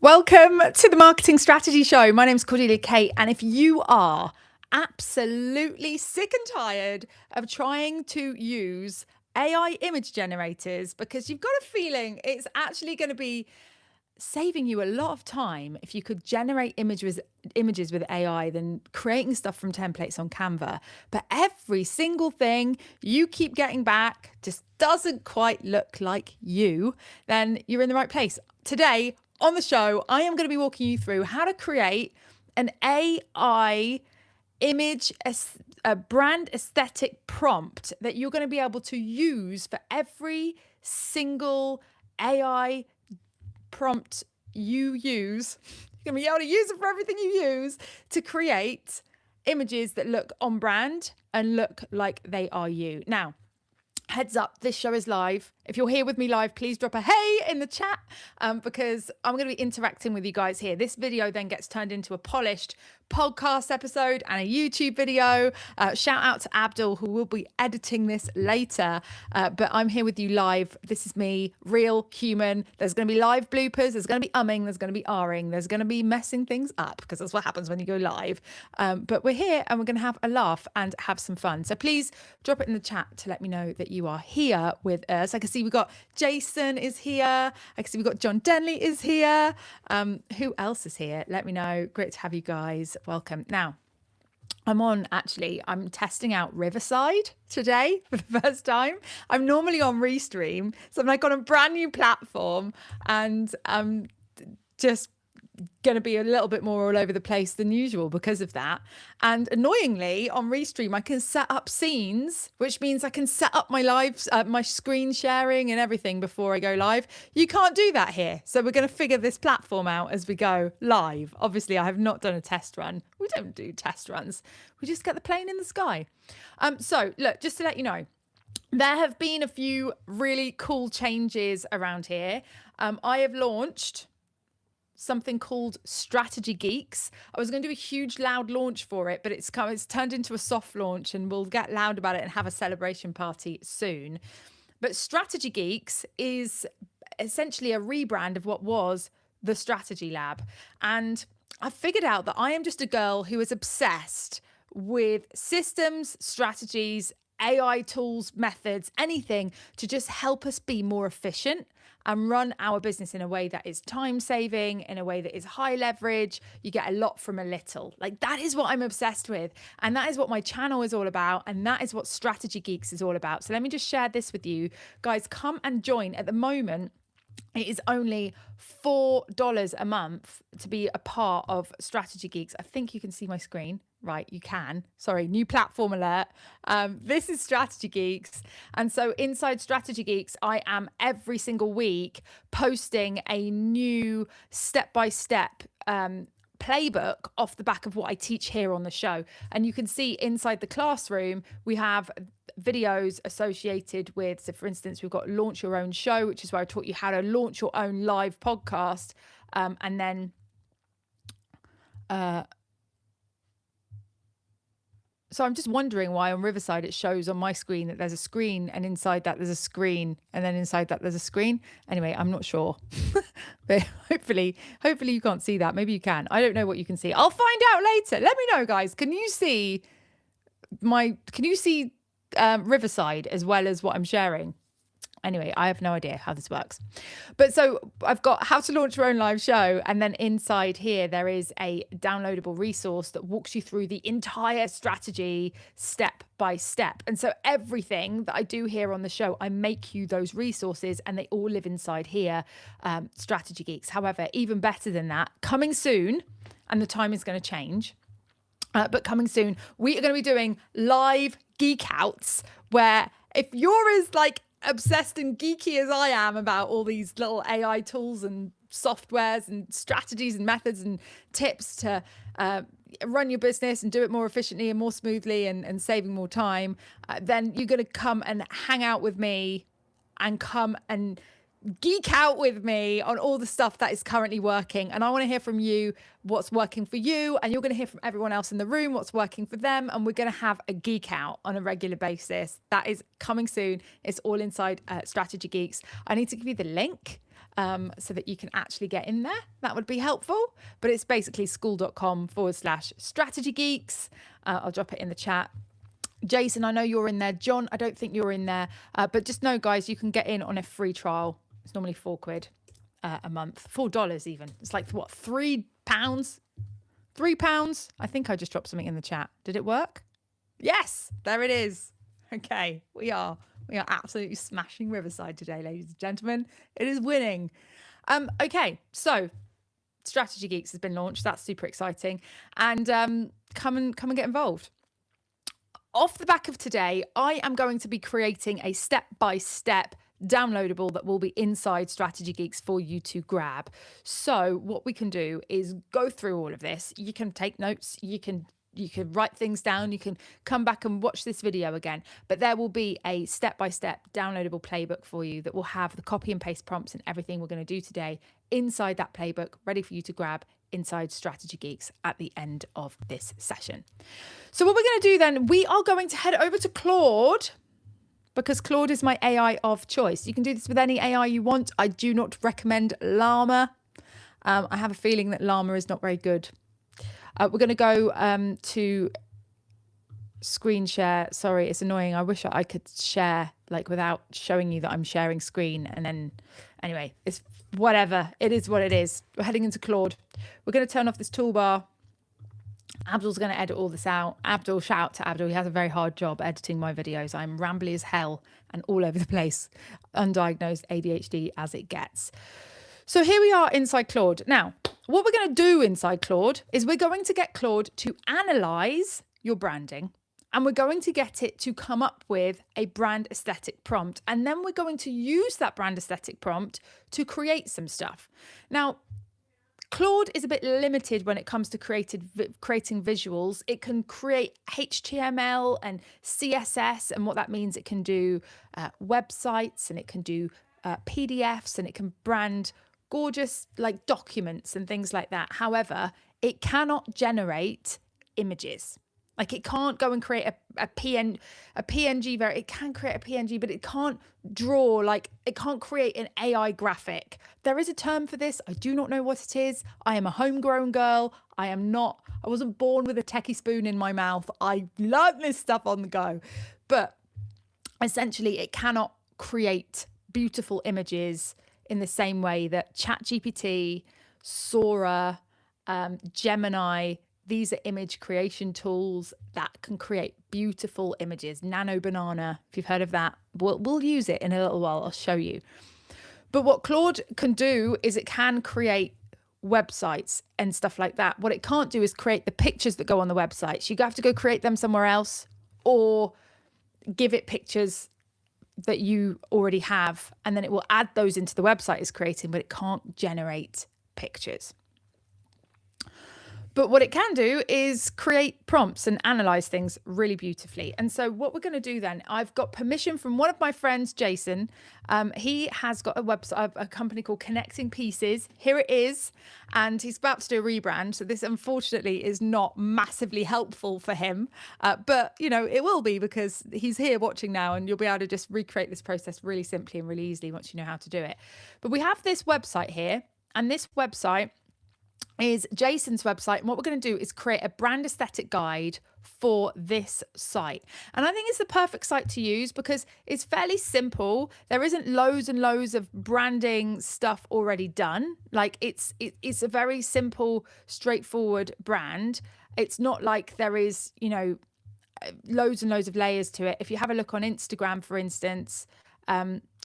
Welcome to the Marketing Strategy Show. My name is Cordelia Kate, and if you are absolutely sick and tired of trying to use AI image generators because you've got a feeling it's actually going to be saving you a lot of time if you could generate images with AI than creating stuff from templates on Canva, but every single thing you keep getting back just doesn't quite look like you, then you're in the right place. Today on the show, I am going to be walking you through how to create an AI image, a brand aesthetic prompt that you're going to be able to use for every single AI prompt you use. You're going to be able to use it for everything you use to create images that look on brand and look like they are you. Now, heads up, this show is live. If you're here with me live, please drop a hey in the chat because I'm going to be interacting with you guys here. This video then gets turned into a polished podcast episode and a YouTube video. Shout out to Abdul, who will be editing this later. But I'm here with you live. This is me, real human. There's going to be live bloopers. There's going to be umming. There's going to be ahhing. There's going to be messing things up because that's what happens when you go live. But we're here and we're going to have a laugh and have some fun. So please drop it in the chat to let me know that you are here with us. I can see we've got Jason is here. I can see we've got John Denley is here. Who else is here? Let me know. Great to have you guys. Welcome. Now, I'm testing out Riverside today for the first time. I'm normally on Restream, so I'm like on a brand new platform and I'm just going to be a little bit more all over the place than usual because of that. And annoyingly on Restream, I can set up scenes, which means I can set up my live, my screen sharing and everything before I go live. You can't do that here. So we're going to figure this platform out as we go live. Obviously, I have not done a test run. We don't do test runs. We just get the plane in the sky. So look, just to let you know, there have been a few really cool changes around here. I have launched something called Strategy Geeks. I was going to do a huge loud launch for it, but it's turned into a soft launch and we'll get loud about it and have a celebration party soon. But Strategy Geeks is essentially a rebrand of what was the Strategy Lab. And I figured out that I am just a girl who is obsessed with systems, strategies, AI tools, methods, anything to just help us be more efficient and run our business in a way that is time saving, in a way that is high leverage. You get a lot from a little. Like that is what I'm obsessed with. And that is what my channel is all about. And that is what Strategy Geeks is all about. So let me just share this with you guys. Come and join. At the moment, it is only $4 a month to be a part of Strategy Geeks. I think you can see my screen. Right, you can. Sorry, new platform alert. This is Strategy Geeks. And so inside Strategy Geeks, I am every single week posting a new step-by-step playbook off the back of what I teach here on the show. And you can see inside the classroom, we have videos associated with, so for instance, we've got Launch Your Own Show, which is where I taught you how to launch your own live podcast. And then so I'm just wondering why on Riverside it shows on my screen that there's a screen and inside that there's a screen and then inside that there's a screen. Anyway, I'm not sure. But hopefully you can't see that. Maybe you can. I don't know what you can see. I'll find out later. Let me know, guys. Can you see Riverside as well as what I'm sharing? Anyway, I have no idea how this works. But so I've got how to launch your own live show. And then inside here, there is a downloadable resource that walks you through the entire strategy step by step. And so everything that I do here on the show, I make you those resources and they all live inside here, Strategy Geeks. However, even better than that, coming soon, and the time is going to change, but coming soon, we are going to be doing live geek outs where if you're as like obsessed and geeky as I am about all these little AI tools and softwares and strategies and methods and tips to run your business and do it more efficiently and more smoothly and saving more time, then you're going to come and hang out with me and come and geek out with me on all the stuff that is currently working. And I want to hear from you what's working for you, and you're going to hear from everyone else in the room what's working for them, and we're going to have a geek out on a regular basis. That is coming soon. It's all inside Strategy Geeks. I need to give you the link so that you can actually get in there. That would be helpful. But it's basically school.com/strategy geeks. I'll drop it in the chat. Jason, I know you're in there. John, I don't think you're in there. But just know, guys, you can get in on a free trial. It's normally £4 a month, $4 even. It's like, what, £3? £3? I think I just dropped something in the chat. Did it work? Yes, there it is. Okay, we are absolutely smashing Riverside today, ladies and gentlemen. It is winning. Okay, so Strategy Geeks has been launched. That's super exciting. And come and get involved. Off the back of today, I am going to be creating a step-by-step downloadable that will be inside Strategy Geeks for you to grab. So what we can do is go through all of this. You can take notes, you can write things down, you can come back and watch this video again, but there will be a step-by-step downloadable playbook for you that will have the copy and paste prompts and everything we're going to do today inside that playbook, ready for you to grab inside Strategy Geeks at the end of this session. So what we're going to do then, we are going to head over to Claude, because Claude is my AI of choice. You can do this with any AI you want. I do not recommend Llama. I have a feeling that Llama is not very good. We're going to go to screen share. Sorry, it's annoying. I wish I could share like without showing you that I'm sharing screen. And then anyway, it's whatever. It is what it is. We're heading into Claude. We're going to turn off this toolbar. Abdul's going to edit all this out. Abdul, shout out to Abdul. He has a very hard job editing my videos. I'm rambly as hell and all over the place. Undiagnosed ADHD as it gets. So here we are inside Claude. Now, what we're going to do inside Claude is we're going to get Claude to analyze your branding, and we're going to get it to come up with a brand aesthetic prompt. And then we're going to use that brand aesthetic prompt to create some stuff. Now, Claude is a bit limited when it comes to creating visuals. It can create HTML and CSS, and what that means, it can do websites, and it can do PDFs, and it can brand gorgeous like documents and things like that. However, it cannot generate images. Like it can't go and create a PNG. It can create a PNG, but it can't draw, like it can't create an AI graphic. There is a term for this. I do not know what it is. I am a homegrown girl. I wasn't born with a techie spoon in my mouth. I learned this stuff on the go. But essentially, it cannot create beautiful images in the same way that ChatGPT, Sora, Gemini, these are image creation tools that can create beautiful images. Nano Banana, if you've heard of that, we'll use it in a little while. I'll show you. But what Claude can do is it can create websites and stuff like that. What it can't do is create the pictures that go on the websites. You have to go create them somewhere else, or give it pictures that you already have, and then it will add those into the website it's creating, but it can't generate pictures. But what it can do is create prompts and analyze things really beautifully. And so what we're going to do then, I've got permission from one of my friends, Jason. He has got a website, a company called Connecting Pieces. Here it is. And he's about to do a rebrand. So this, unfortunately, is not massively helpful for him. But, you know, it will be, because he's here watching now, and you'll be able to just recreate this process really simply and really easily once you know how to do it. But we have this website here, and this website is Jason's website, and what we're going to do is create a brand aesthetic guide for this site. And I think it's the perfect site to use because it's fairly simple. There isn't loads and loads of branding stuff already done. Like it's a very simple, straightforward brand. It's not like there is, you know, loads and loads of layers to it. If you have a look on Instagram, for instance,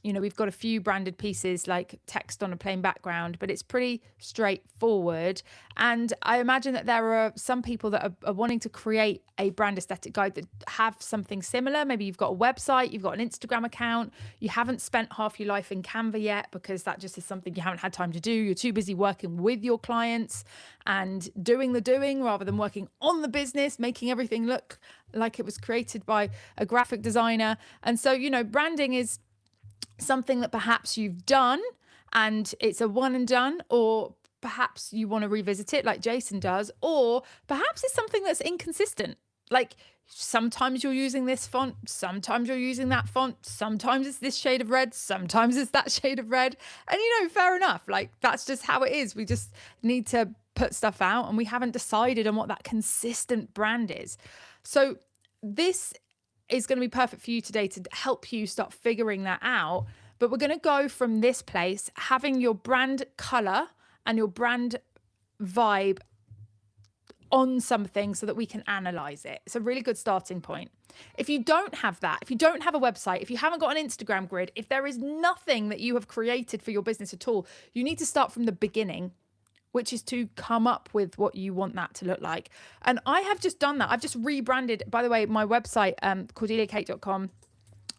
you know, we've got a few branded pieces like text on a plain background, but it's pretty straightforward. And I imagine that there are some people that are wanting to create a brand aesthetic guide that have something similar. Maybe you've got a website, you've got an Instagram account, you haven't spent half your life in Canva yet because that just is something you haven't had time to do. You're too busy working with your clients and doing the doing rather than working on the business, making everything look like it was created by a graphic designer. And so, you know, branding is something that perhaps you've done and it's a one and done, or perhaps you want to revisit it like Jason does, or perhaps it's something that's inconsistent. Like sometimes you're using this font, sometimes you're using that font, sometimes it's this shade of red, sometimes it's that shade of red. And, fair enough. Like that's just how it is. We just need to put stuff out and we haven't decided on what that consistent brand is. So this is going to be perfect for you today to help you start figuring that out. But we're going to go from this place, having your brand color and your brand vibe on something so that we can analyze it. It's a really good starting point. If you don't have that, if you don't have a website, if you haven't got an Instagram grid, if there is nothing that you have created for your business at all, you need to start from the beginning, which is to come up with what you want that to look like. And I have just done that. I've just rebranded, by the way, my website, cordeliakate.com.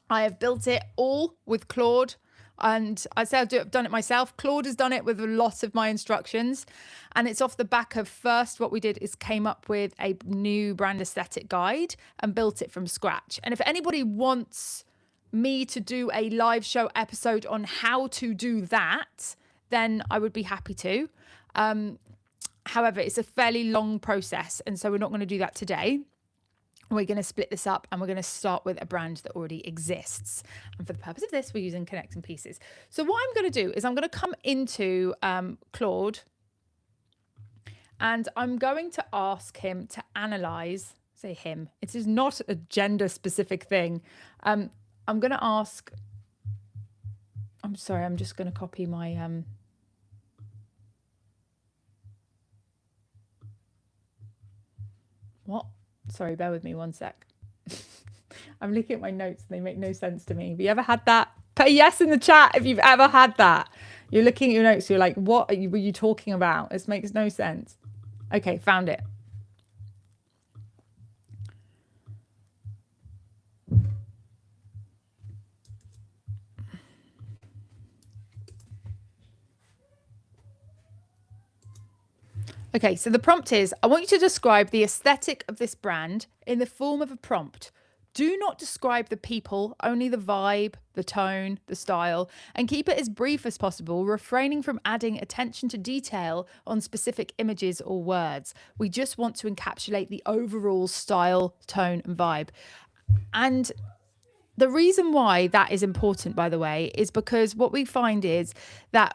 I have built it all with Claude. And I say I've done it myself. Claude has done it with a lot of my instructions. And it's off the back of first what we did is came up with a new brand aesthetic guide and built it from scratch. And if anybody wants me to do a live show episode on how to do that, then I would be happy to. However, it's a fairly long process. And so we're not going to do that today. We're going to split this up and we're going to start with a brand that already exists. And for the purpose of this, we're using connecting pieces. So what I'm going to do is I'm going to come into Claude and I'm going to ask him to analyze, say him, it is not a gender specific thing. I'm going to ask, I'm sorry, I'm just going to copy my, what? Sorry, bear with me 1 sec. I'm looking at my notes and they make no sense to me. Have you ever had that? Put a yes in the chat if you've ever had that. You're looking at your notes, you're like, what were you talking about? This makes no sense. Okay, found it. Okay, so the prompt is, I want you to describe the aesthetic of this brand in the form of a prompt. Do not describe the people, only the vibe, the tone, the style, and keep it as brief as possible, refraining from adding attention to detail on specific images or words. We just want to encapsulate the overall style, tone, and vibe. And the reason why that is important, by the way, is because what we find is that,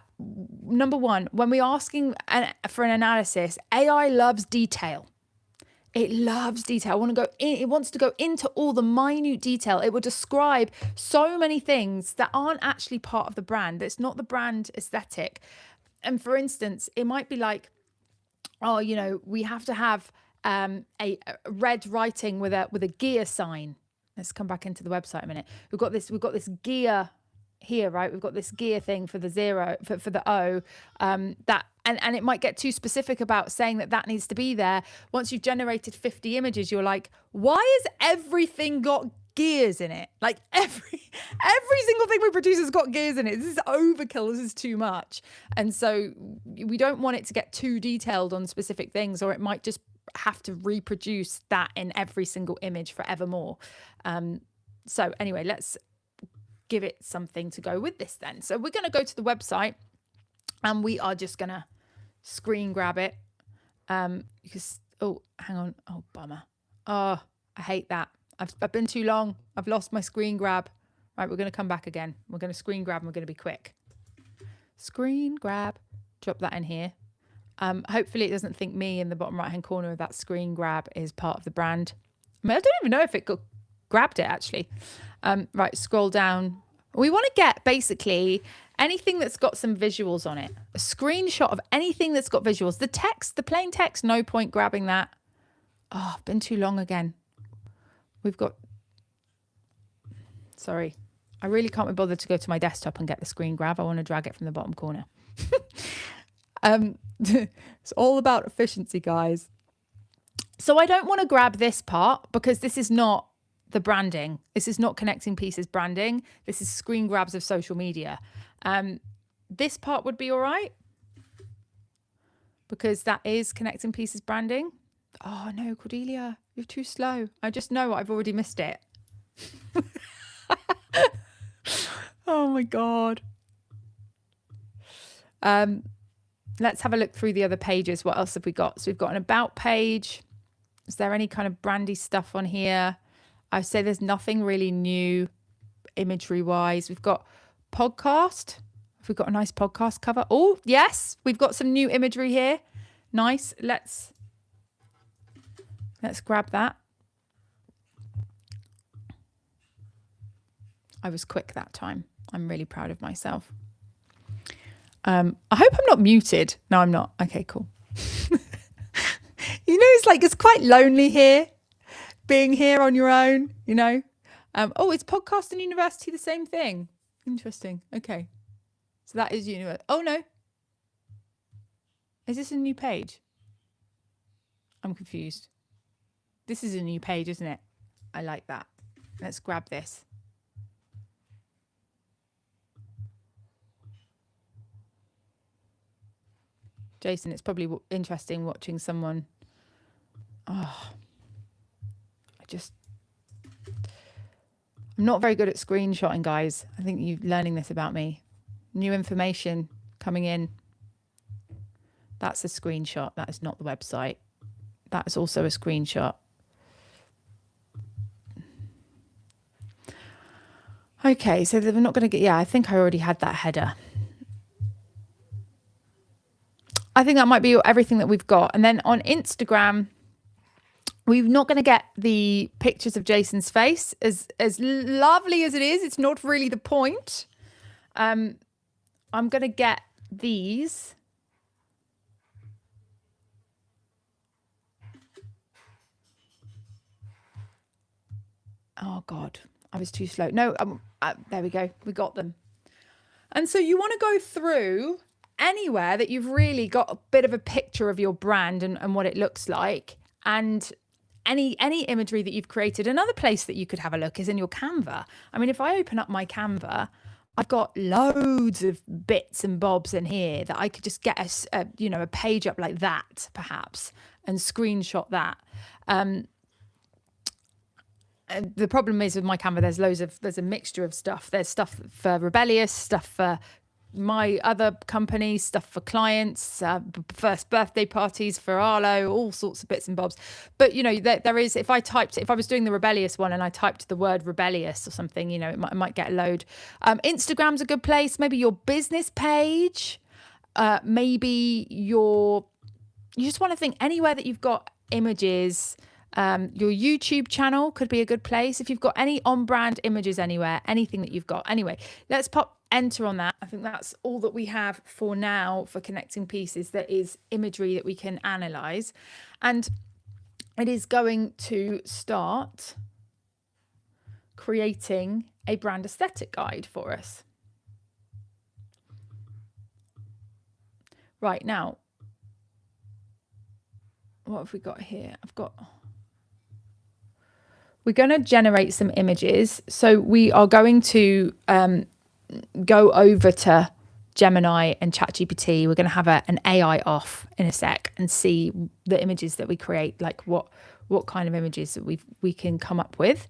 number one, when we're asking for an analysis, AI loves detail. It loves detail. It wants to go into all the minute detail. It will describe so many things that aren't actually part of the brand. It's not the brand aesthetic. And for instance, it might be like, oh, we have to have a red writing with a gear sign. Let's come back into the website a minute. We've got this gear here, right? We've got this gear thing for the zero, for the O, that, and it might get too specific about saying that needs to be there. Once you've generated 50 images, you're like, why has everything got gears in it? Like every single thing we produce has got gears in it. This is overkill. This is too much. And so we don't want it to get too detailed on specific things, or it might just have to reproduce that in every single image forevermore. So anyway, let's give it something to go with this then. So we're going to go to the website and we are just going to screen grab it. Because, oh, hang on. Oh, bummer. Oh, I hate that. I've been too long. I've lost my screen grab. Right, we're going to come back again. We're going to screen grab and we're going to be quick. Screen grab. Drop that in here. Hopefully it doesn't think me in the bottom right hand corner of that screen grab is part of the brand. I don't even know if it grabbed it actually. Right, scroll down. We want to get basically anything that's got some visuals on it. A screenshot of anything that's got visuals. The text, the plain text, no point grabbing that. Oh, been too long again. We've got, sorry. I really can't be bothered to go to my desktop and get the screen grab. I want to drag it from the bottom corner. It's all about efficiency, guys. So I don't want to grab this part because this is not the branding. This is not connecting pieces branding. This is screen grabs of social media. This part would be all right because that is connecting pieces branding. Oh no, Cordelia, you're too slow. I just know I've already missed it. Oh my God. Let's have a look through the other pages. What else have we got? So we've got an about page. Is there any kind of brandy stuff on here? I say there's nothing really new imagery wise. We've got podcast. We've got a nice podcast cover. Oh, yes, we've got some new imagery here. Nice. Let's grab that. I was quick that time. I'm really proud of myself. I hope I'm not muted. No, I'm not. Okay, cool. It's quite lonely here, being here on your own, Oh, is podcast and university the same thing? Interesting. Okay. So that is university. Oh, no. Is this a new page? I'm confused. This is a new page, isn't it? I like that. Let's grab this. Jason, it's probably interesting watching someone. Oh, I'm not very good at screenshotting, guys. I think you're learning this about me. New information coming in. That's a screenshot. That is not the website. That is also a screenshot. Okay, so we're not going to get... Yeah, I think I already had that header. I think that might be everything that we've got. And then on Instagram, we're not going to get the pictures of Jason's face. As lovely as it is, it's not really the point. I'm going to get these. Oh, God, I was too slow. No, there we go. We got them. And so you want to go through anywhere that you've really got a bit of a picture of your brand and what it looks like, and any imagery that you've created. Another place that you could have a look is in your Canva. I mean, if I open up my Canva, I've got loads of bits and bobs in here that I could just get a page up like that, perhaps, and screenshot that. The problem is with my Canva, there's a mixture of stuff. There's stuff for Rebellious, stuff for my other company, stuff for clients, first birthday parties for Arlo, all sorts of bits and bobs. But there is, if I was doing the Rebellious one and I typed the word rebellious or something, it might get a load. Instagram's a good place. Maybe your business page, maybe you just want to think anywhere that you've got images. Your YouTube channel could be a good place if you've got any on-brand images anywhere, anything that you've got. Anyway, let's pop enter on that. I think that's all that we have for now for connecting pieces. That is imagery that we can analyze, and it is going to start creating a brand aesthetic guide for us. Right, now, what have we got here? We're going to generate some images. So we are going to go over to Gemini and ChatGPT. We're going to have an AI off in a sec and see the images that we create, like what kind of images that we can come up with.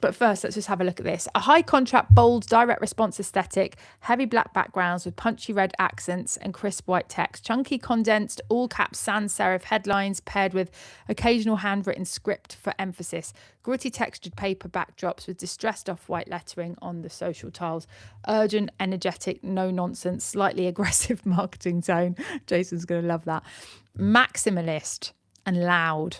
But first, let's just have a look at this. A high contrast, bold, direct response aesthetic, heavy black backgrounds with punchy red accents and crisp white text, chunky condensed, all caps sans serif headlines paired with occasional handwritten script for emphasis, gritty textured paper backdrops with distressed off-white lettering on the social tiles, urgent, energetic, no nonsense, slightly aggressive marketing tone. Jason's going to love that. Maximalist and loud,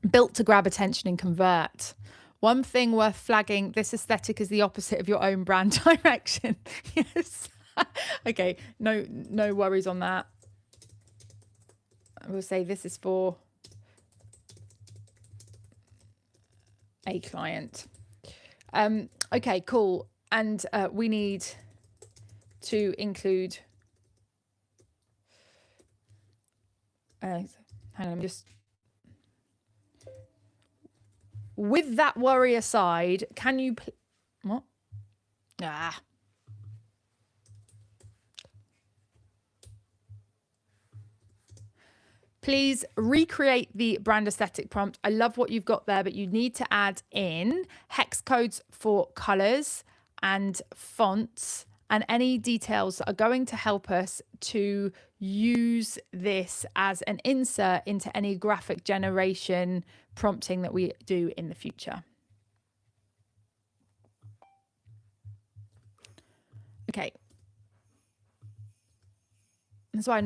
built to grab attention and convert. One thing worth flagging, this aesthetic is the opposite of your own brand direction. Yes. Okay, no worries on that. I will say this is for a client. Okay, cool. And we need to include... hang on, I'm just... With that worry aside, can you... What? Please recreate the brand aesthetic prompt. I love what you've got there, but you need to add in hex codes for colors and fonts and any details that are going to help us to use this as an insert into any graphic generation prompting that we do in the future. Okay. That's why I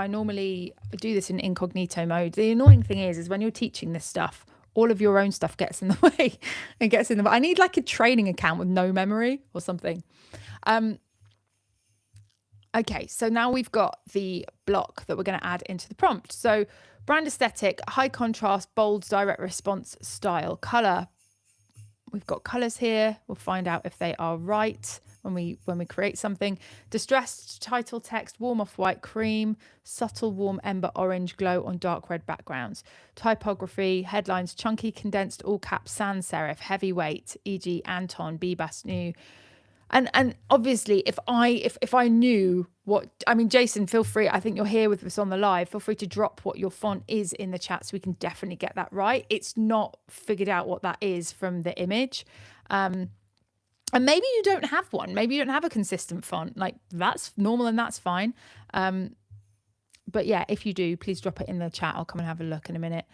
normally do this in incognito mode. The annoying thing is when you're teaching this stuff, all of your own stuff gets in the way. It gets in the way. I need like a training account with no memory or something. Okay, so now we've got the block that we're going to add into the prompt. So brand aesthetic, high contrast, bold, direct response style, color. We've got colors here. We'll find out if they are right when we create something. Distressed title text, warm off-white cream, subtle warm ember orange glow on dark red backgrounds. Typography, headlines, chunky condensed all caps sans serif, heavyweight, e.g. Anton, Bebas New. And obviously if I knew what, I mean, Jason, feel free, I think you're here with us on the live, feel free to drop what your font is in the chat so we can definitely get that right. It's not figured out what that is from the image. And maybe you don't have one, maybe you don't have a consistent font, like that's normal and that's fine. But yeah, if you do, please drop it in the chat. I'll come and have a look in a minute.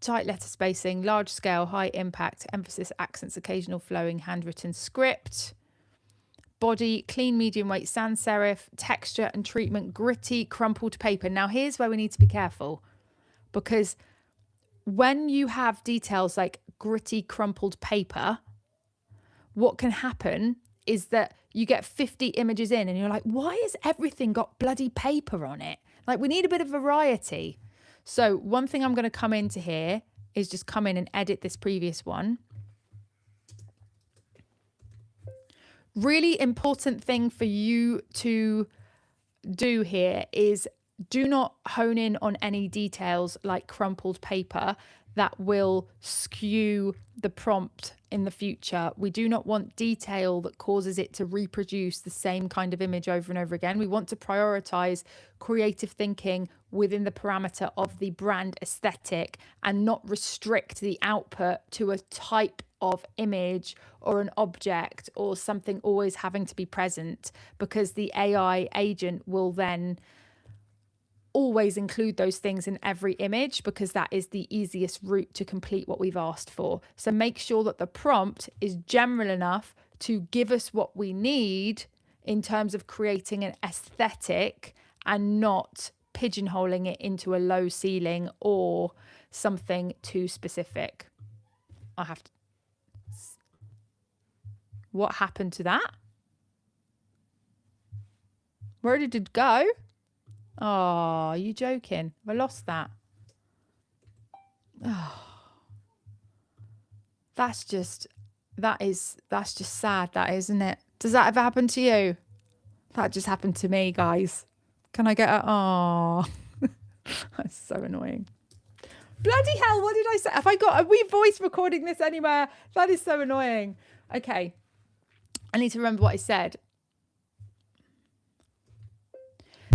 Tight letter spacing, large scale, high impact, emphasis, accents, occasional flowing, handwritten script. Body, clean, medium weight, sans serif, texture and treatment, gritty, crumpled paper. Now here's where we need to be careful, because when you have details like gritty, crumpled paper, what can happen is that you get 50 images in and you're like, why has everything got bloody paper on it? Like, we need a bit of variety. So one thing I'm going to come into here is just come in and edit this previous one. Really important thing for you to do here is do not hone in on any details like crumpled paper that will skew the prompt in the future. We do not want detail that causes it to reproduce the same kind of image over and over again. We want to prioritize creative thinking within the parameter of the brand aesthetic and not restrict the output to a type of image or an object or something always having to be present, because the AI agent will then always include those things in every image because that is the easiest route to complete what we've asked for. So make sure that the prompt is general enough to give us what we need in terms of creating an aesthetic and not pigeonholing it into a low ceiling or something too specific. I have to... What happened to that? Where did it go? Oh, are you joking? I lost that. Oh, that's just sad, that, isn't it? Does that ever happen to you? That just happened to me, guys. Can I get a... Oh, that's so annoying. Bloody hell, what did I say? Are we voice recording this anywhere? That is so annoying. Okay. I need to remember what I said.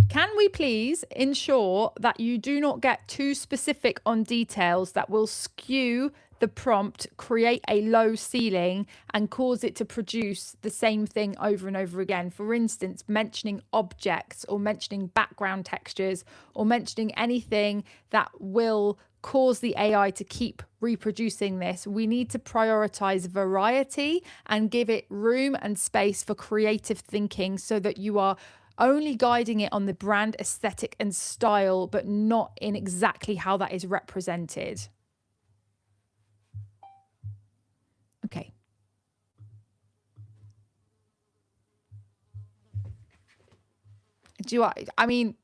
Can we please ensure that you do not get too specific on details that will skew the prompt, create a low ceiling and cause it to produce the same thing over and over again? For instance, mentioning objects or mentioning background textures or mentioning anything that will cause the AI to keep reproducing this. We need to prioritize variety and give it room and space for creative thinking so that you are only guiding it on the brand aesthetic and style, but not in exactly how that is represented. Okay. I mean,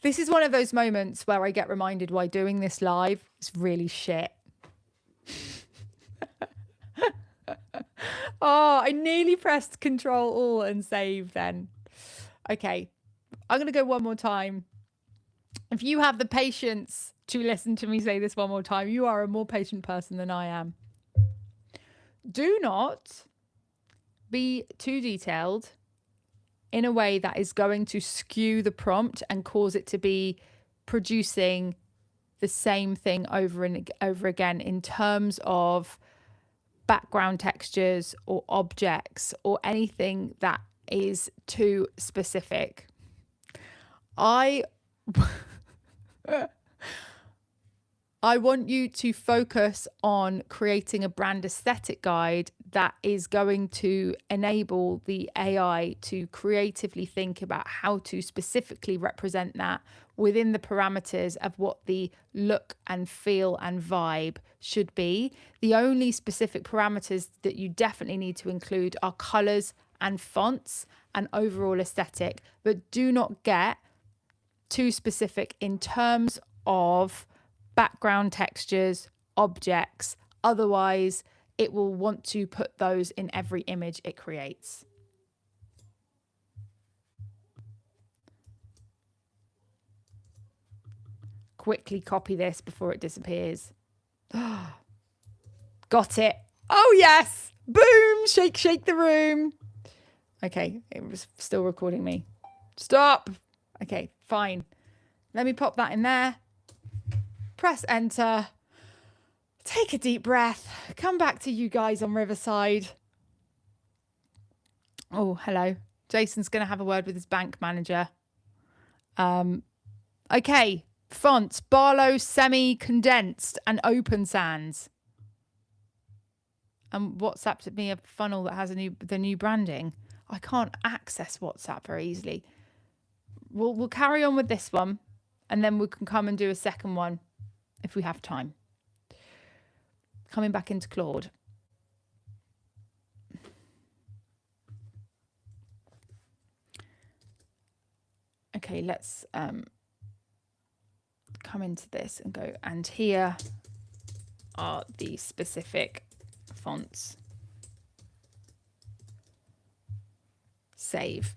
this is one of those moments where I get reminded why doing this live is really shit. Oh, I nearly pressed Control Alt and save then. Okay, I'm going to go one more time. If you have the patience to listen to me say this one more time, you are a more patient person than I am. Do not be too detailed in a way that is going to skew the prompt and cause it to be producing the same thing over and over again in terms of background textures or objects or anything that is too specific. I want you to focus on creating a brand aesthetic guide that is going to enable the AI to creatively think about how to specifically represent that within the parameters of what the look and feel and vibe should be. The only specific parameters that you definitely need to include are colors and fonts and overall aesthetic, but do not get too specific in terms of background textures, objects. Otherwise, it will want to put those in every image it creates. Quickly copy this before it disappears. Got it. Oh, yes. Boom. Shake, shake the room. Okay. It was still recording me. Stop. Okay, fine. Let me pop that in there. Press enter. Take a deep breath. Come back to you guys on Riverside. Oh, hello. Jason's going to have a word with his bank manager. Okay. Fonts, Barlow, semi-condensed and open sans. And WhatsApped me a funnel that has the new branding. I can't access WhatsApp very easily. We'll carry on with this one, and then we can come and do a second one if we have time. Coming back into Claude. Okay, let's come into this and go, and here are the specific fonts. Save.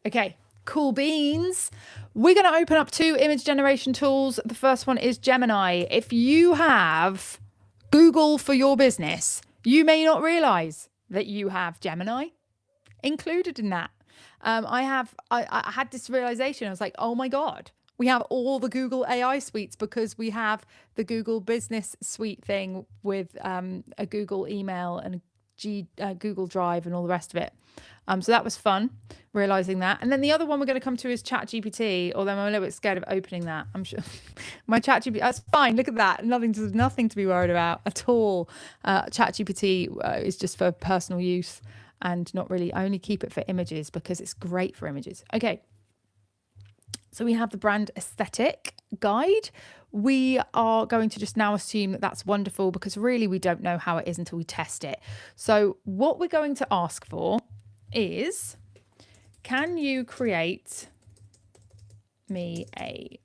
Okay, cool beans. We're going to open up 2 image generation tools. The first one is Gemini. If you have Google for your business, you may not realize that you have Gemini included in that. I had this realization. I was like, oh my God, we have all the Google AI suites because we have the Google Business Suite thing with a Google email and a Google Drive and all the rest of it. So that was fun, realizing that. And then the other one we're going to come to is ChatGPT, although I'm a little bit scared of opening that. I'm sure my ChatGPT, that's fine. Look at that. Nothing to be worried about at all. ChatGPT is just for personal use and not really, I only keep it for images because it's great for images. Okay. So we have the brand aesthetic guide. We are going to just now assume that that's wonderful because really we don't know how it is until we test it. So what we're going to ask for is, can you create me a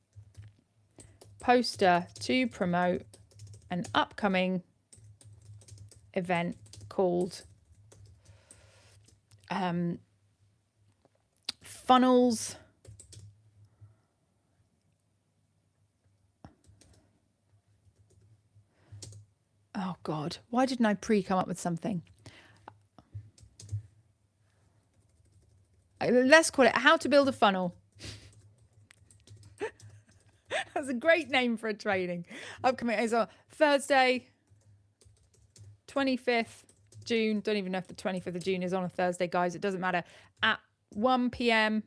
poster to promote an upcoming event called Funnels Oh God, why didn't I come up with something? Let's call it How to Build a Funnel. That's a great name for a training. Upcoming is on Thursday, 25th June. Don't even know if the 25th of June is on a Thursday, guys. It doesn't matter. At 1 p.m.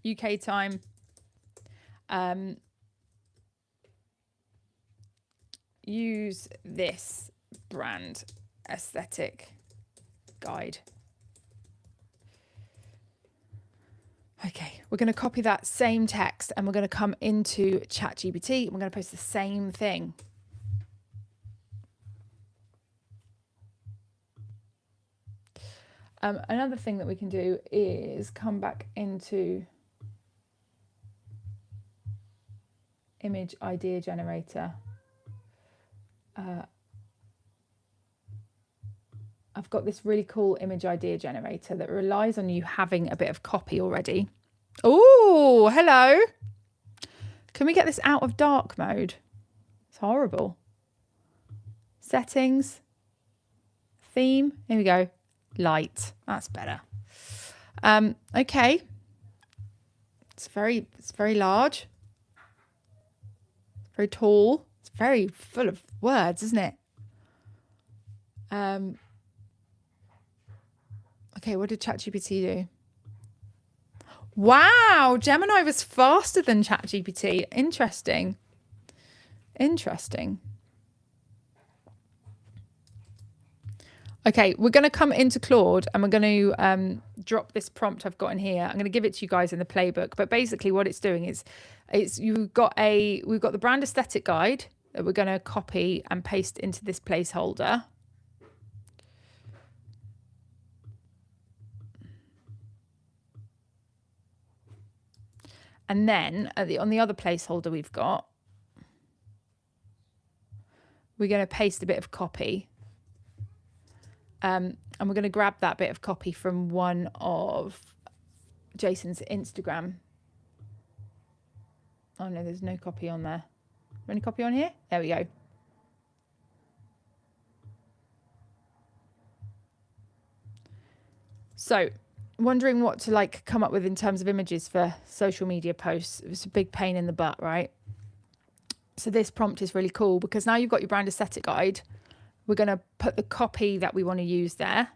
UK time. Use this brand aesthetic guide. Okay, we're going to copy that same text and we're going to come into ChatGPT and we're going to post the same thing. Another thing that we can do is come back into image idea generator. I've got this really cool image idea generator that relies on you having a bit of copy already. Oh, hello. Can we get this out of dark mode? It's horrible. Settings. Theme. Here we go. Light. That's better. Okay. It's very large. Very tall. It's very full of words, isn't it? Okay, what did ChatGPT do? Wow, Gemini was faster than ChatGPT. Interesting. Interesting. Okay, we're going to come into Claude and we're going to drop this prompt I've got in here. I'm going to give it to you guys in the playbook. But basically what it's doing is we've got the brand aesthetic guide that we're going to copy and paste into this placeholder. And then on the other placeholder we've got, we're going to paste a bit of copy. And we're going to grab that bit of copy from one of Jason's Instagram. Oh no, there's no copy on there. Is there any copy on here? There we go. So, wondering what to like come up with in terms of images for social media posts. It's a big pain in the butt, right? So this prompt is really cool because now you've got your brand aesthetic guide. We're going to put the copy that we want to use there.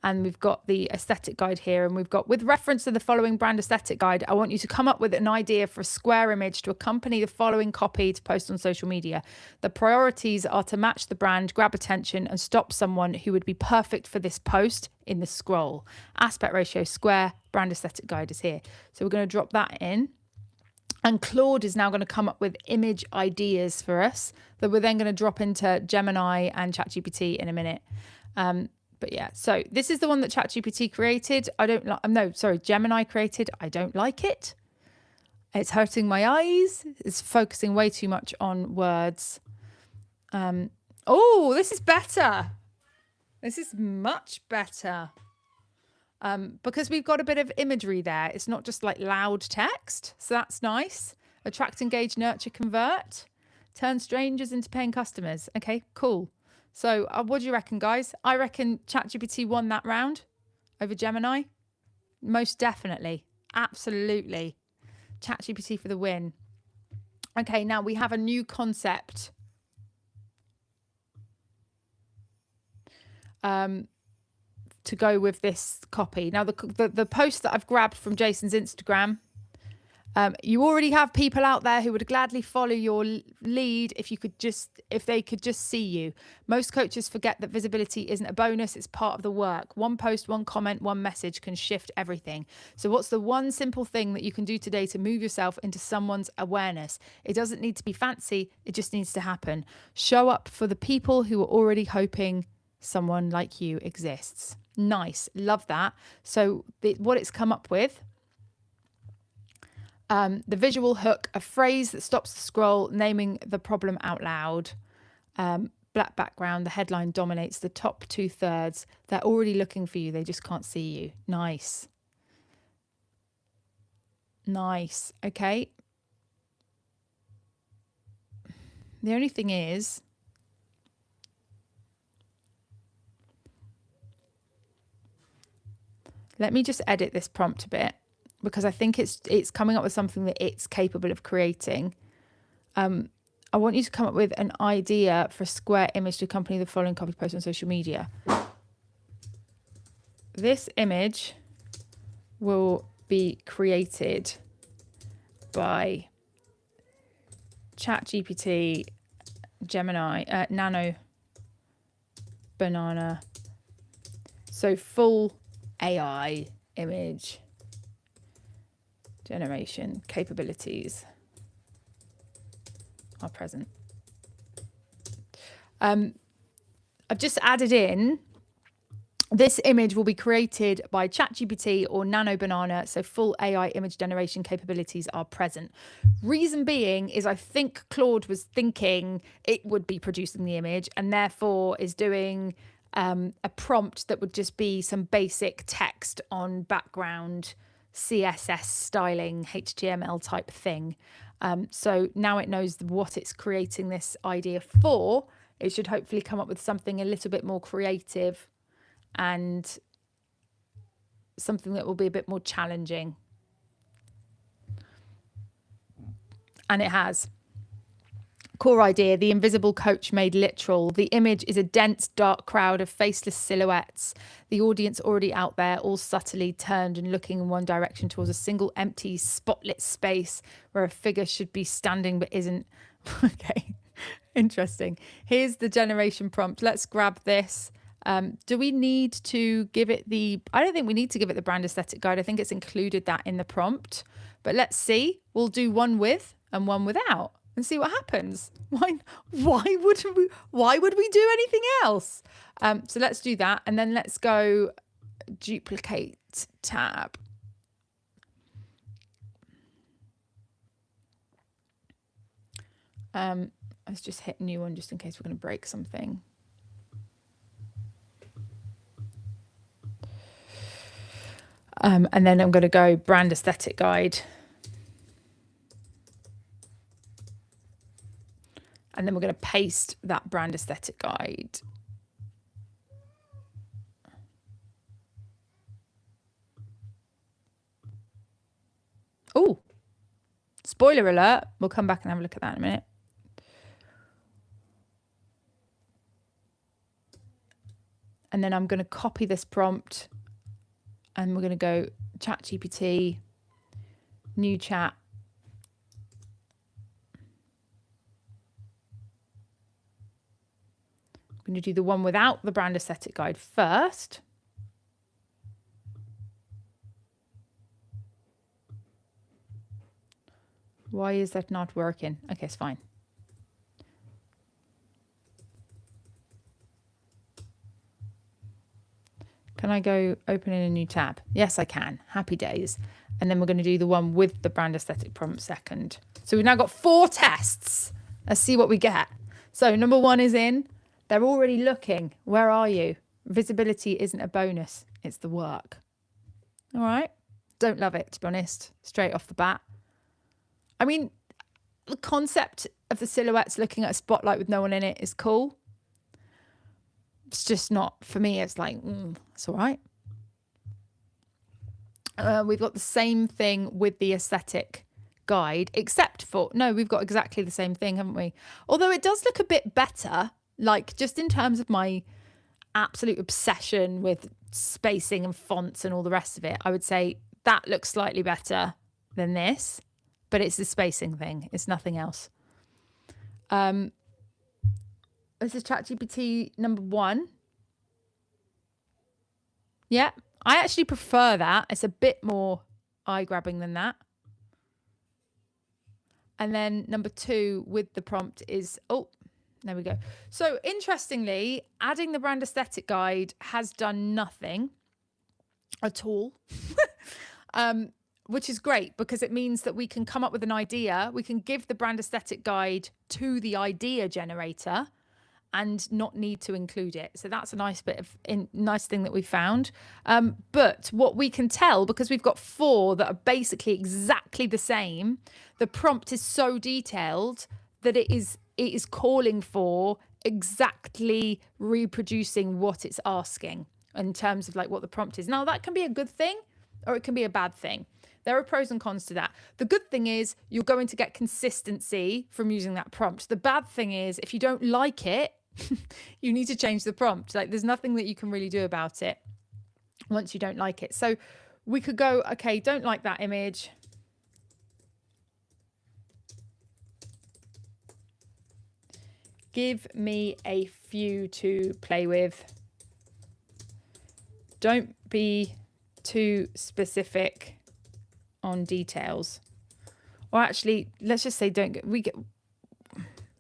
And we've got the aesthetic guide here. And we've got, with reference to the following brand aesthetic guide, I want you to come up with an idea for a square image to accompany the following copy to post on social media. The priorities are to match the brand, grab attention, and stop someone who would be perfect for this post in the scroll. Aspect ratio, square, brand aesthetic guide is here. So we're going to drop that in. And Claude is now going to come up with image ideas for us that we're then going to drop into Gemini and ChatGPT in a minute. But yeah, so this is the one that ChatGPT created. Gemini created. I don't like it. It's hurting my eyes. It's focusing way too much on words. Oh, this is better. This is much better. Because we've got a bit of imagery there. It's not just like loud text. So that's nice. Attract, engage, nurture, convert. Turn strangers into paying customers. Okay, cool. So what do you reckon, guys? I reckon ChatGPT won that round over Gemini. Most definitely. Absolutely. ChatGPT for the win. Okay, now we have a new concept. To go with this copy. Now, the post that I've grabbed from Jason's Instagram, you already have people out there who would gladly follow your lead if they could just see you. Most coaches forget that visibility isn't a bonus, it's part of the work. One post, one comment, one message can shift everything. So what's the one simple thing that you can do today to move yourself into someone's awareness? It doesn't need to be fancy, it just needs to happen. Show up for the people who are already hoping someone like you exists. Nice. Love that. So what it's come up with, the visual hook, a phrase that stops the scroll, naming the problem out loud. Black background, the headline dominates the top 2/3. They're already looking for you. They just can't see you. Nice. Nice. Okay. The only thing is, let me just edit this prompt a bit because I think it's coming up with something that it's capable of creating. I want you to come up with an idea for a square image to accompany the following copy post on social media. This image will be created by ChatGPT, Gemini, Nano, Banana. So full AI image generation capabilities are present. I've just added in, this image will be created by ChatGPT or Nano Banana, so full AI image generation capabilities are present. Reason being is I think Claude was thinking it would be producing the image and therefore is doing a prompt that would just be some basic text on background, CSS styling, HTML type thing. So now it knows what it's creating this idea for. It should hopefully come up with something a little bit more creative and something that will be a bit more challenging. And it has. Core idea, the invisible coach made literal. The image is a dense, dark crowd of faceless silhouettes. The audience already out there, all subtly turned and looking in one direction towards a single empty, spotlit space where a figure should be standing but isn't. Okay, interesting. Here's the generation prompt. Let's grab this. Do we need to give it the... I don't think we need to give it the brand aesthetic guide. I think it's included that in the prompt. But let's see. We'll do one with and one without and see what happens. Why would we do anything else? So let's do that. And then let's go duplicate tab. Let's just hit new one just in case we're going to break something. And then I'm going to go brand aesthetic guide. And then we're going to paste that brand aesthetic guide. Oh, spoiler alert. We'll come back and have a look at that in a minute. And then I'm going to copy this prompt and we're going to go ChatGPT, new chat. I'm going to do the one without the brand aesthetic guide first. Why is that not working? Okay, it's fine. Can I go open in a new tab? Yes, I can. Happy days. And then we're going to do the one with the brand aesthetic prompt second. So we've now got 4 tests. Let's see what we get. So number 1 is in. They're already looking. Where are you? Visibility isn't a bonus. It's the work. All right. Don't love it, to be honest, straight off the bat. I mean, the concept of the silhouettes looking at a spotlight with no one in it is cool. It's just not, for me, it's like, it's all right. We've got the same thing with the aesthetic guide, except for, no, we've got exactly the same thing, haven't we? Although it does look a bit better, like just in terms of my absolute obsession with spacing and fonts and all the rest of it, I would say that looks slightly better than this, but it's the spacing thing. It's nothing else. This is ChatGPT number 1. Yeah, I actually prefer that. It's a bit more eye-grabbing than that. And then number 2 with the prompt is, oh, there we go. So interestingly, adding the brand aesthetic guide has done nothing at all, which is great because it means that we can come up with an idea. We can give the brand aesthetic guide to the idea generator and not need to include it. So that's a nice bit of nice thing that we found. But what we can tell, because we've got 4 that are basically exactly the same, the prompt is so detailed that it is calling for exactly reproducing what it's asking in terms of like what the prompt is. Now that can be a good thing or it can be a bad thing. There are pros and cons to that. The good thing is you're going to get consistency from using that prompt. The bad thing is if you don't like it, you need to change the prompt. Like there's nothing that you can really do about it once you don't like it. So we could go, okay, don't like that image. Give me a few to play with. Don't be too specific on details. Or actually, let's just say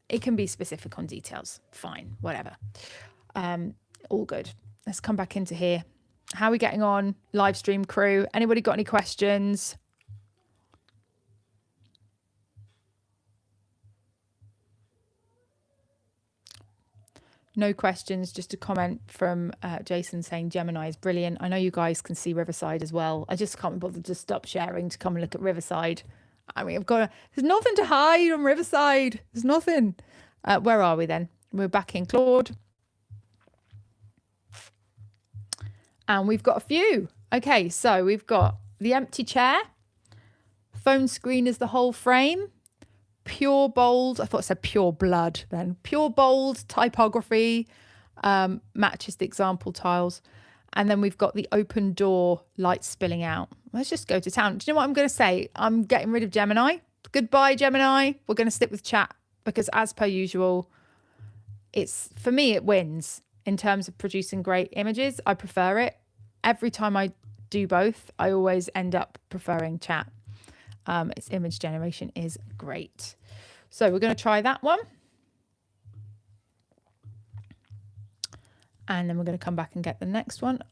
it can be specific on details. Fine, whatever. All good. Let's come back into here. How are we getting on? Live stream crew. Anybody got any questions? No questions, just a comment from Jason saying Gemini is brilliant. I know you guys can see Riverside as well. I just can't be bothered to stop sharing to come and look at Riverside. I mean, there's nothing to hide on Riverside. There's nothing. Where are we then? We're back in Claude. And we've got a few. Okay, so we've got the empty chair. Phone screen is the whole frame. pure bold. I thought it said pure blood then. Pure bold typography matches the example tiles. And then we've got the open door light spilling out. Let's just go to town. Do you know what I'm going to say? I'm getting rid of Gemini. Goodbye, Gemini. We're going to stick with chat because as per usual, for me, it wins in terms of producing great images. I prefer it. Every time I do both, I always end up preferring chat. Its image generation is great. So we're going to try that one. And then we're going to come back and get the next one.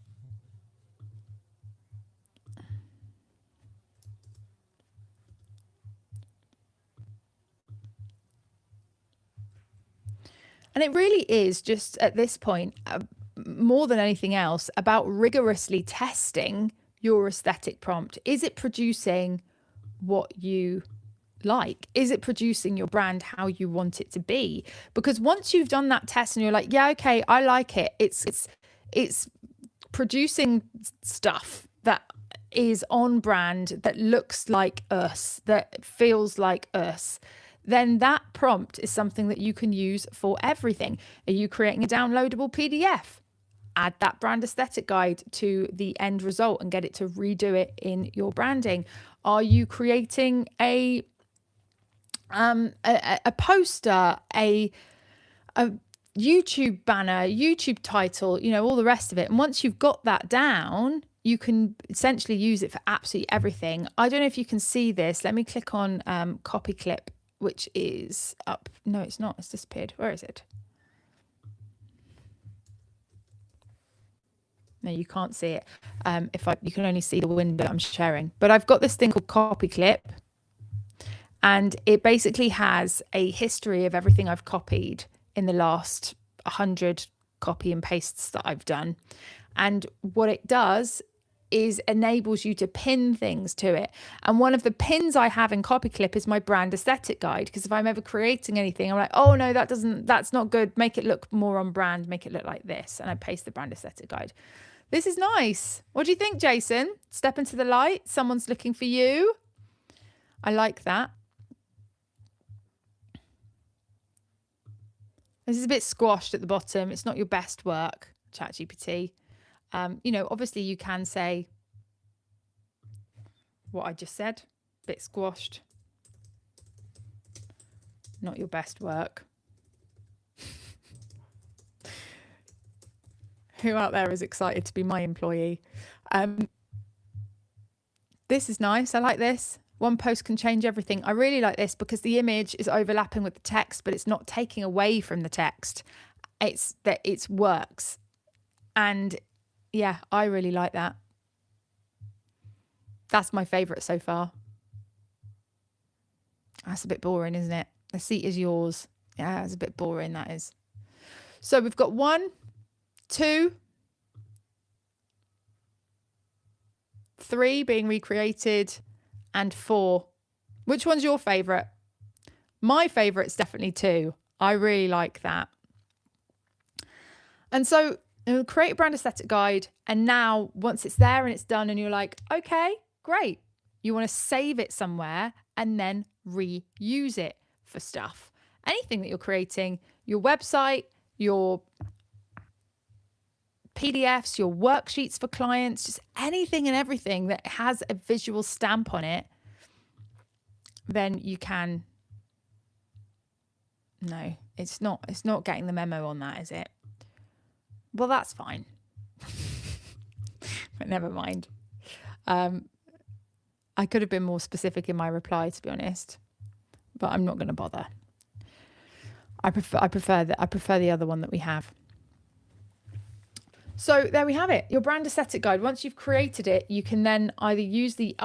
And it really is just at this point, more than anything else, about rigorously testing your aesthetic prompt. Is it producing what you like? Is it producing your brand how you want it to be? Because once you've done that test and you're like, yeah, okay, I like it. It's producing stuff that is on brand, that looks like us, that feels like us. Then that prompt is something that you can use for everything. Are you creating a downloadable PDF? Add that brand aesthetic guide to the end result and get it to redo it in your branding. Are you creating a poster, a YouTube banner, YouTube title, all the rest of it? And once you've got that down, you can essentially use it for absolutely everything. I don't know if you can see this. Let me click on copy clip, which is up. No, it's not. It's disappeared. Where is it? No, you can't see it. You can only see the window I'm sharing. But I've got this thing called copy clip, and it basically has a history of everything I've copied in the last 100 copy and pastes that I've done. And what it does is enables you to pin things to it. And one of the pins I have in copy clip is my brand aesthetic guide, because if I'm ever creating anything, I'm like, oh no, that's not good, make it look more on brand, make it look like this, and I paste the brand aesthetic guide. This is nice. What do you think, Jason? Step into the light, someone's looking for you. I like that. This is a bit squashed at the bottom. It's not your best work, ChatGPT. Obviously you can say what I just said, bit squashed, not your best work. Who out there is excited to be my employee? This is nice. I like this. One post can change everything. I really like this because the image is overlapping with the text, but it's not taking away from the text. It's that it works. And yeah, I really like that. That's my favorite so far. That's a bit boring, isn't it? The seat is yours. Yeah, it's a bit boring, that is. So we've got 1, 2, 3 being recreated, and 4. Which one's your favorite? My favorite's definitely 2. I really like that. And so create a brand aesthetic guide. And now once it's there and it's done and you're like, okay, great. You want to save it somewhere and then reuse it for stuff. Anything that you're creating, your website, your PDFs, your worksheets for clients, just anything and everything that has a visual stamp on it, then you can. No, it's not getting the memo on that, is it? Well, that's fine. But never mind. I could have been more specific in my reply, to be honest, but I'm not going to bother. I prefer the other one that we have. So there we have it, your brand aesthetic guide. Once you've created it, you can then either use the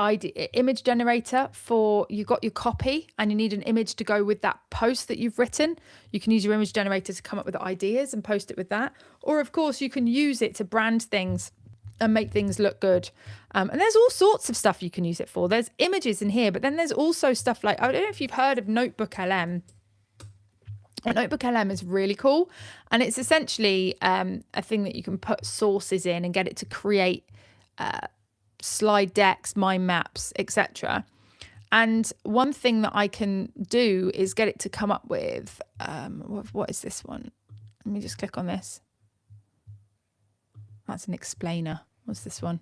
image generator for, you've got your copy and you need an image to go with that post that you've written. You can use your image generator to come up with ideas and post it with that. Or of course you can use it to brand things and make things look good. And there's all sorts of stuff you can use it for. There's images in here, but then there's also stuff like, I don't know if you've heard of Notebook LM. Notebook LM is really cool, and it's essentially a thing that you can put sources in and get it to create slide decks, mind maps, etc. And one thing that I can do is get it to come up with, what is this one? Let me just click on this. That's an explainer. What's this one?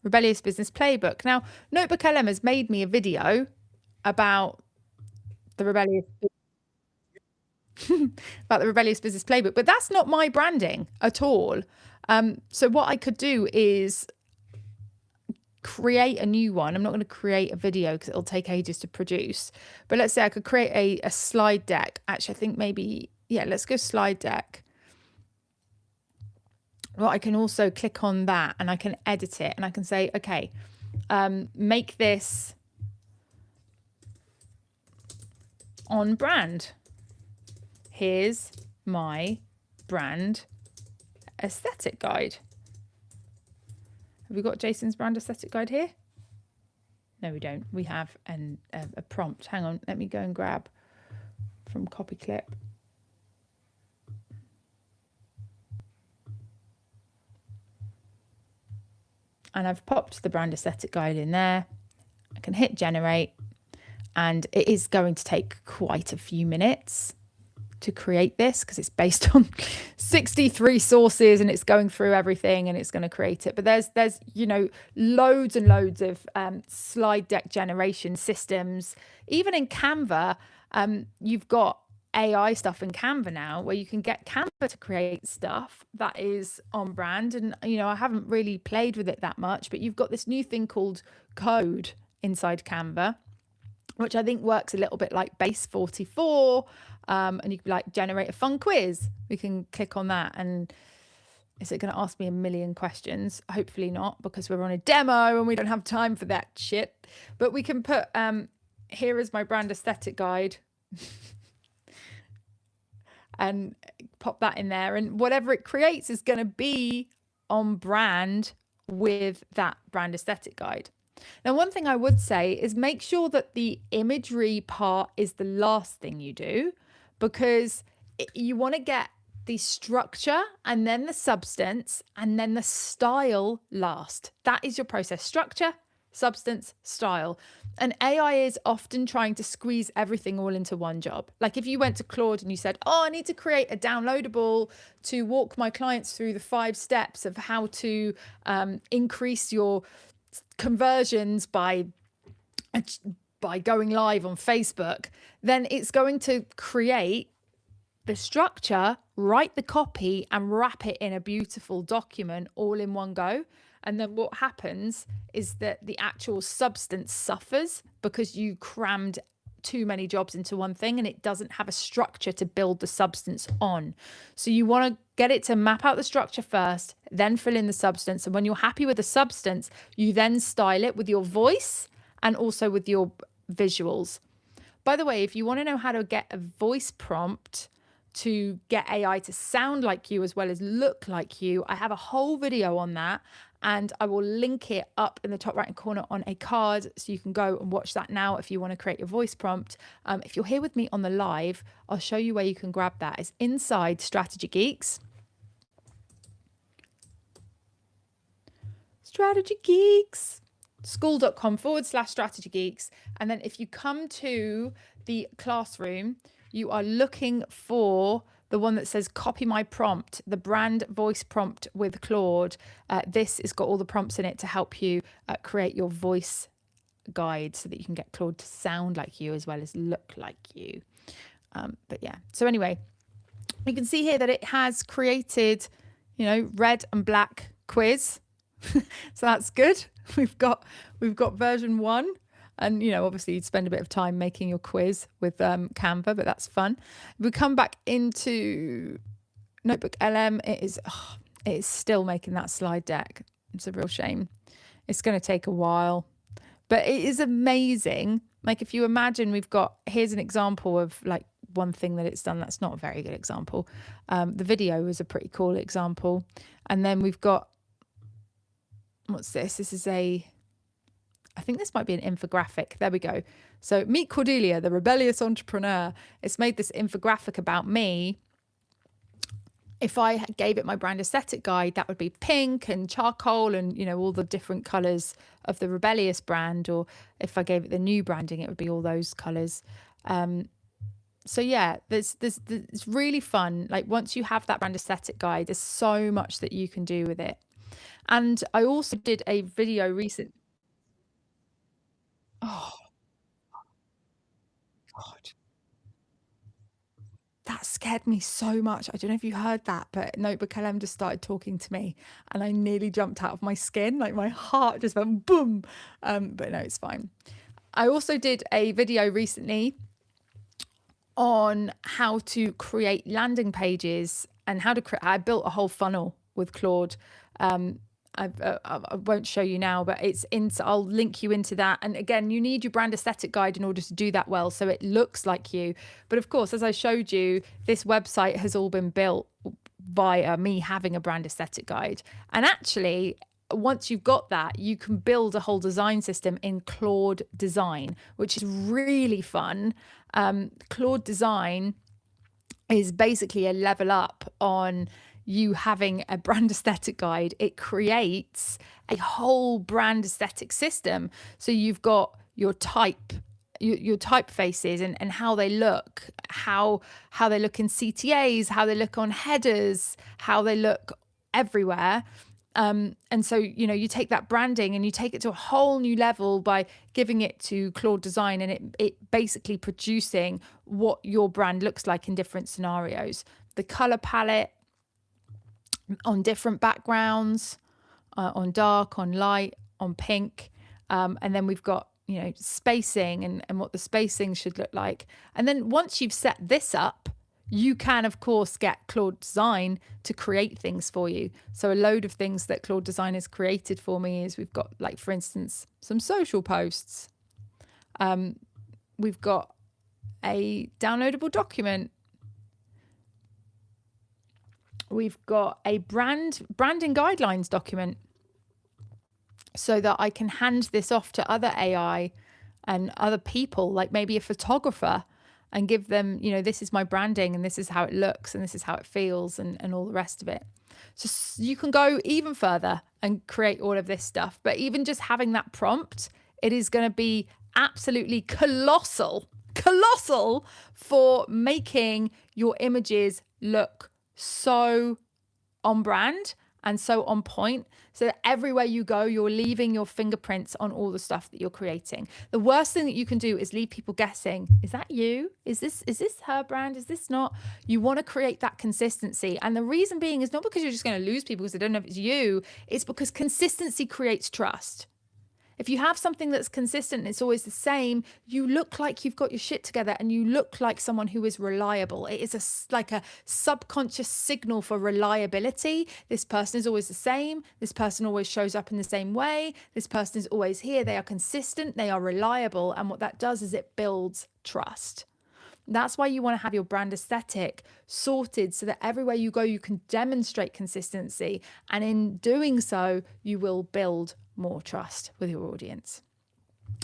Rebellious Business Playbook. Now, Notebook LM has made me a video about the Rebellious Business Playbook, but that's not my branding at all. So what I could do is create a new one. I'm not going to create a video because it'll take ages to produce. But let's say I could create a slide deck. Actually, I think maybe, yeah, let's go slide deck. Well, I can also click on that and I can edit it and I can say, okay, make this on brand. Here's my brand aesthetic guide. Have we got Jason's brand aesthetic guide here? No, we don't. We have a prompt. Hang on, let me go and grab from copy clip. And I've popped the brand aesthetic guide in there. I can hit generate, and it is going to take quite a few minutes to create this because it's based on 63 sources and it's going through everything and it's going to create it. But there's you know, loads and loads of slide deck generation systems. Even in Canva, you've got AI stuff in Canva now where you can get Canva to create stuff that is on brand. And, you know, I haven't really played with it that much, but you've got this new thing called Code inside Canva, which I think works a little bit like Base 44. And you could be like, generate a fun quiz. We can click on that. And is it going to ask me a million questions? Hopefully not, because we're on a demo and we don't have time for that shit. But we can put, here is my brand aesthetic guide. And pop that in there. And whatever it creates is going to be on brand with that brand aesthetic guide. Now, one thing I would say is make sure that the imagery part is the last thing you do, because you want to get the structure and then the substance and then the style last. That is your process: structure, substance, style. And AI is often trying to squeeze everything all into one job. Like if you went to Claude and you said, oh, I need to create a downloadable to walk my clients through the 5 steps of how to increase your conversions by going live on Facebook, then it's going to create the structure, write the copy, and wrap it in a beautiful document all in one go. And then what happens is that the actual substance suffers because you crammed too many jobs into one thing and it doesn't have a structure to build the substance on. So you want to get it to map out the structure first, then fill in the substance. And when you're happy with the substance, you then style it with your voice and also with your visuals. By the way, if you want to know how to get a voice prompt to get AI to sound like you as well as look like you, I have a whole video on that. And I will link it up in the top right hand corner on a card, so you can go and watch that now if you want to create your voice prompt. If you're here with me on the live, I'll show you where you can grab that. It's inside Strategy Geeks. Strategy Geeks. School.com/Strategy Geeks. And then if you come to the classroom, you are looking for the one that says copy my prompt, the brand voice prompt with Claude. This has got all the prompts in it to help you create your voice guide so that you can get Claude to sound like you as well as look like you. But yeah, so anyway, you can see here that it has created, you know, red and black quiz. So that's good. We've got version 1. And, you know, obviously you'd spend a bit of time making your quiz with Canva, but that's fun. If we come back into Notebook LM, it is still making that slide deck. It's a real shame. It's going to take a while, but it is amazing. Like if you imagine here's an example of like one thing that it's done that's not a very good example. The video is a pretty cool example. And then we've got, what's this? This is I think this might be an infographic. There we go. So meet Cordelia, the rebellious entrepreneur. It's made this infographic about me. If I gave it my brand aesthetic guide, that would be pink and charcoal and, all the different colors of the Rebellious brand. Or if I gave it the new branding, it would be all those colors. So yeah, it's really fun. Like once you have that brand aesthetic guide, there's so much that you can do with it. And I also did a video recent. Oh God, that scared me so much. I don't know if you heard that, but Notebook LM just started talking to me and I nearly jumped out of my skin. Like my heart just went boom. But no, it's fine. I also did a video recently on how to create landing pages and how to create. I built a whole funnel with Claude. I won't show you now, but I'll link you into that. And again, you need your brand aesthetic guide in order to do that well, so it looks like you. But of course, as I showed you, this website has all been built via me having a brand aesthetic guide. And actually, once you've got that, you can build a whole design system in Claude Design, which is really fun. Claude Design is basically a level up on you having a brand aesthetic guide. It creates a whole brand aesthetic system. So you've got your typefaces and how they look, how they look in CTAs, how they look on headers, how they look everywhere. And so, you take that branding and you take it to a whole new level by giving it to Claude Design, and it basically producing what your brand looks like in different scenarios. The color palette on different backgrounds, on dark, on light, on pink. And then we've got, spacing and what the spacing should look like. And then once you've set this up, you can, of course, get Claude Design to create things for you. So a load of things that Claude Design has created for me is we've got, like, for instance, some social posts. We've got a downloadable document. We've got a branding guidelines document so that I can hand this off to other AI and other people, like maybe a photographer, and give them, this is my branding and this is how it looks and this is how it feels and all the rest of it. So you can go even further and create all of this stuff. But even just having that prompt, it is going to be absolutely colossal for making your images look so on brand and so on point, so that everywhere you go, you're leaving your fingerprints on all the stuff that you're creating. The worst thing that you can do is leave people guessing, is that you? Is this her brand? Is this not? You want to create that consistency. And the reason being is not because you're just going to lose people because they don't know if it's you. It's because consistency creates trust. If you have something that's consistent and it's always the same, you look like you've got your shit together and you look like someone who is reliable. It is like a subconscious signal for reliability. This person is always the same. This person always shows up in the same way. This person is always here. They are consistent. They are reliable. And what that does is it builds trust. That's why you want to have your brand aesthetic sorted so that everywhere you go, you can demonstrate consistency. And in doing so, you will build more trust with your audience.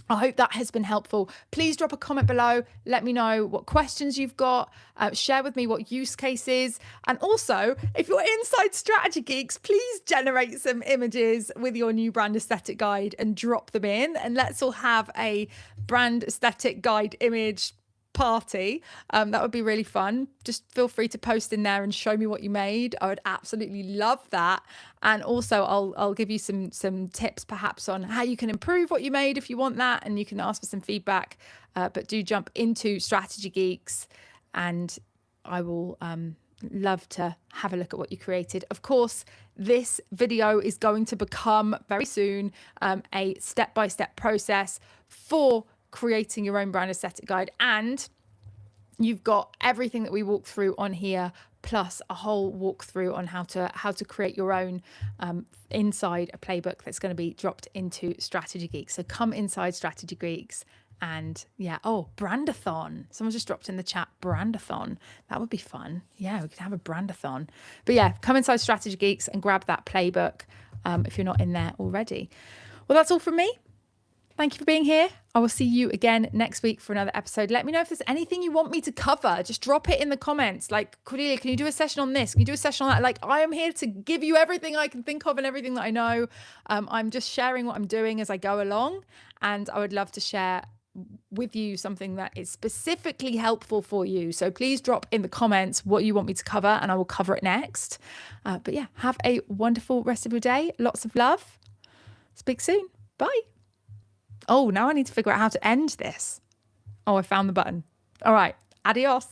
I hope that has been helpful. Please drop a comment below. Let me know what questions you've got. Share with me what use cases. And also, if you're inside Strategy Geeks, please generate some images with your new brand aesthetic guide and drop them in. And let's all have a brand aesthetic guide image party. That would be really fun. Just feel free to post in there and show me what you made. I would absolutely love that. And also I'll give you some tips perhaps on how you can improve what you made if you want that, and you can ask for some feedback. But do jump into Strategy Geeks and I will love to have a look at what you created. Of course, this video is going to become very soon a step-by-step process for creating your own brand aesthetic guide, and you've got everything that we walk through on here, plus a whole walkthrough on how to create your own inside a playbook that's going to be dropped into Strategy Geeks. So come inside Strategy Geeks. And yeah, brandathon. Someone just dropped in the chat, brandathon. That would be fun. Yeah, we could have a brandathon. But yeah, come inside Strategy Geeks and grab that playbook if you're not in there already. Well, that's all from me. Thank you for being here. I will see you again next week for another episode. Let me know if there's anything you want me to cover. Just drop it in the comments. Like, Cordelia, can you do a session on this? Can you do a session on that? Like, I am here to give you everything I can think of and everything that I know. I'm just sharing what I'm doing as I go along. And I would love to share with you something that is specifically helpful for you. So please drop in the comments what you want me to cover and I will cover it next. But yeah, have a wonderful rest of your day. Lots of love. Speak soon. Bye. Oh, now I need to figure out how to end this. Oh, I found the button. All right. Adios.